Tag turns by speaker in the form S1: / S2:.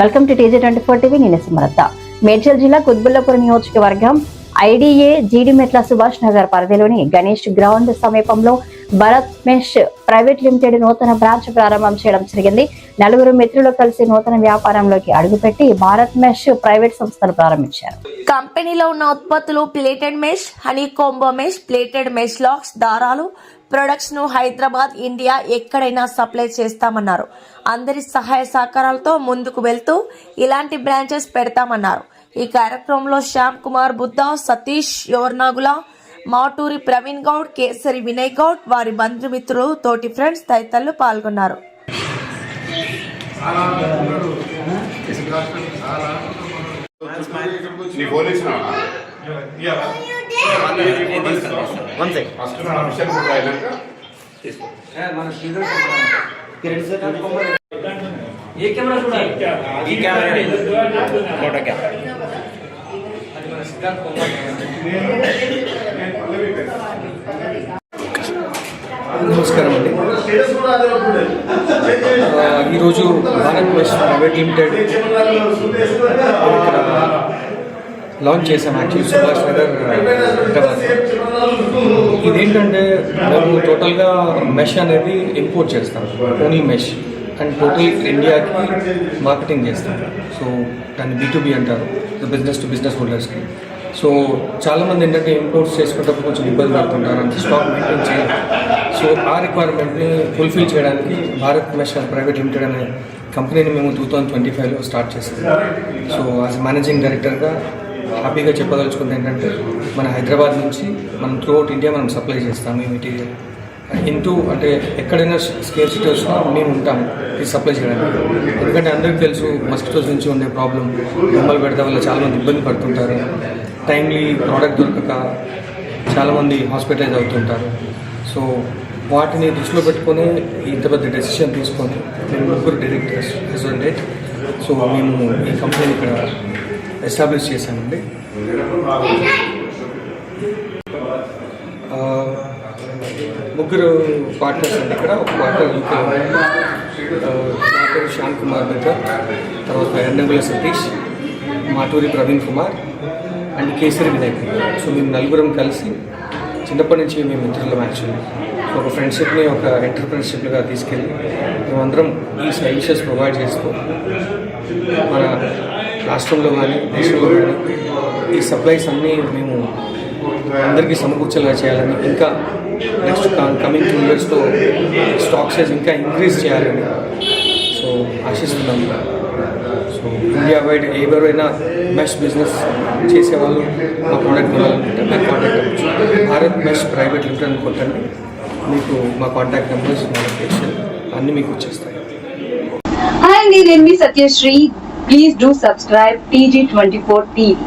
S1: Welcome to TJ24 TV. నేను సుమలత. మేడ్చల్ జిల్లా కుత్బుల్లాపూర్ నియోజకవర్గం IDA జీడిమెట్ల సుభాష్ నగర్ పరిధిలోని గణేష్ గ్రౌండ్ సమీపంలో భరత్ మెష్ ప్రైవేట్ లిమిటెడ్ నూతన బ్రాంచ్ ప్రారంభం చేయడం జరిగింది. నలుగురు మిత్రులు కలిసి నూతన వ్యాపారంలోకి అడుగుపెట్టి భారత్ మెష్ ప్రైవేట్ సంస్థను ప్రారంభించారు.
S2: కంపెనీలో ఉన్న ఉత్పత్తులు plated mesh, honey combo mesh, plated mesh lakhs, దారాలు ప్రొడక్ట్స్ ను హైదరాబాద్, ఇండియా ఎక్కడైనా సప్లై చేస్తామన్నారు. అందరి సహాయ సహకారాలతో ముందుకు వెళ్తూ ఇలాంటి బ్రాంచెస్ పెడతామన్నారు. ఈ కార్యక్రమంలో శ్యామ్ కుమార్ బుద్ధ, సతీష్ యోర్నాగుల, మాటూరి ప్రవీణ్ గౌడ్, కేసరి వినయ్ గౌడ్, వారి బంధుమిత్రులు, తోటి ఫ్రెండ్స్ తదితరులు పాల్గొన్నారు.
S3: నమస్కారం అండి. ఈరోజు Bharat mesh private limited launch చేశాం. యాక్చువల్లీ సుభాష్ నగర్ హైదరాబాద్. ఇదేంటంటే మేము టోటల్గా మెష్ అనేది ఇంపోర్ట్ చేస్తాం, ఓన్లీ మెష్, అండ్ టోటల్ ఇండియాకి మార్కెటింగ్ చేస్తాం. సో దాన్ని B2B అంటారు, బిజినెస్ టు బిజినెస్ హోల్డర్స్కి. సో చాలామంది ఏంటంటే ఇంపోర్ట్స్ చేసుకునేటప్పుడు కొంచెం ఇబ్బంది పడుతుంటారు, అంత స్టాక్ మెయింటైన్ చేయాలి. సో ఆ రిక్వైర్మెంట్ని ఫుల్ఫిల్ చేయడానికి భారత్ మెష్ ప్రైవేట్ లిమిటెడ్ అనే కంపెనీని మేము 2025లో స్టార్ట్ చేసాం. సో యాజ్ మేనేజింగ్ డైరెక్టర్గా హ్యాపీగా చెప్పదలుచుకుంది ఏంటంటే మన హైదరాబాద్ నుంచి మనం త్రూఅవుట్ ఇండియా మనం సప్లై చేస్తాము ఈ మెటీరియల్. అంటే ఎక్కడైనా స్కేర్సిటీ వచ్చినా మేము ఉంటాము ఇది సప్లై చేయడానికి. ఎందుకంటే అందరికీ తెలుసు మస్కిటోస్ నుంచి ఉండే ప్రాబ్లం, దోమలు పెడతా వల్ల చాలామంది ఇబ్బంది పడుతుంటారు, టైమ్లీ ప్రోడక్ట్ దొరకక చాలామంది హాస్పిటలైజ్ అవుతుంటారు. సో వాటిని దృష్టిలో పెట్టుకొని ఇంత పెద్ద డెసిషన్ తీసుకొని మేము ముగ్గురు డైరెక్టర్స్ రెస్టారెంట్. సో మేము ఈ కంపెనీని ఇక్కడ ఎస్టాబ్లిష్ చేశామండి. ముగ్గురు పార్ట్నర్స్ అండి. ఇక్కడ ఒక పార్ట్నర్ యూకే శ్యామ్ కుమార్ బుద్ధ, తర్వాత ఎర్నగుల సతీష్, మాటూరి ప్రవీణ్ కుమార్ అండ్ కేసరి వినయ్. సో మేము నలుగురం కలిసి చిన్నప్పటి నుంచి మేము మిత్రులం. యాక్చువల్లీ ఒక ఫ్రెండ్షిప్ని ఒక ఎంటర్ప్రెన్షిప్గా తీసుకెళ్ళి మేమందరం ఈ సర్వీసెస్ ప్రొవైడ్ చేస్తూ మన రాష్ట్రంలో కానీ దేశంలో కానీ ఈ సప్లైస్ అన్నీ మేము అందరికీ సమకూర్చేలా చేయాలని, ఇంకా నెక్స్ట్ కమింగ్ 2 yearsలో స్టాక్ సైజ్ ఇంకా ఇంక్రీజ్ చేయాలని సో ఆశిస్తున్నాము. సో ఇండియా వైడ్ ఎవరైనా మెష్ బిజినెస్ చేసేవాళ్ళు మా ప్రోడక్ట్ కొనాలనుకుంటే మీరు కాంటాక్ట్ అవ్వచ్చు. భారత్ మెష్ ప్రైవేట్ లిమిటెడ్ కొట్టండి, మీకు మా కాంటాక్ట్ నెంబర్స్, మా లొకేషన్ అన్నీ మీకు వచ్చేస్తాయి.
S4: హాయ్ అండి, నేను మీ Satyasri. Please do subscribe TJ24 TV.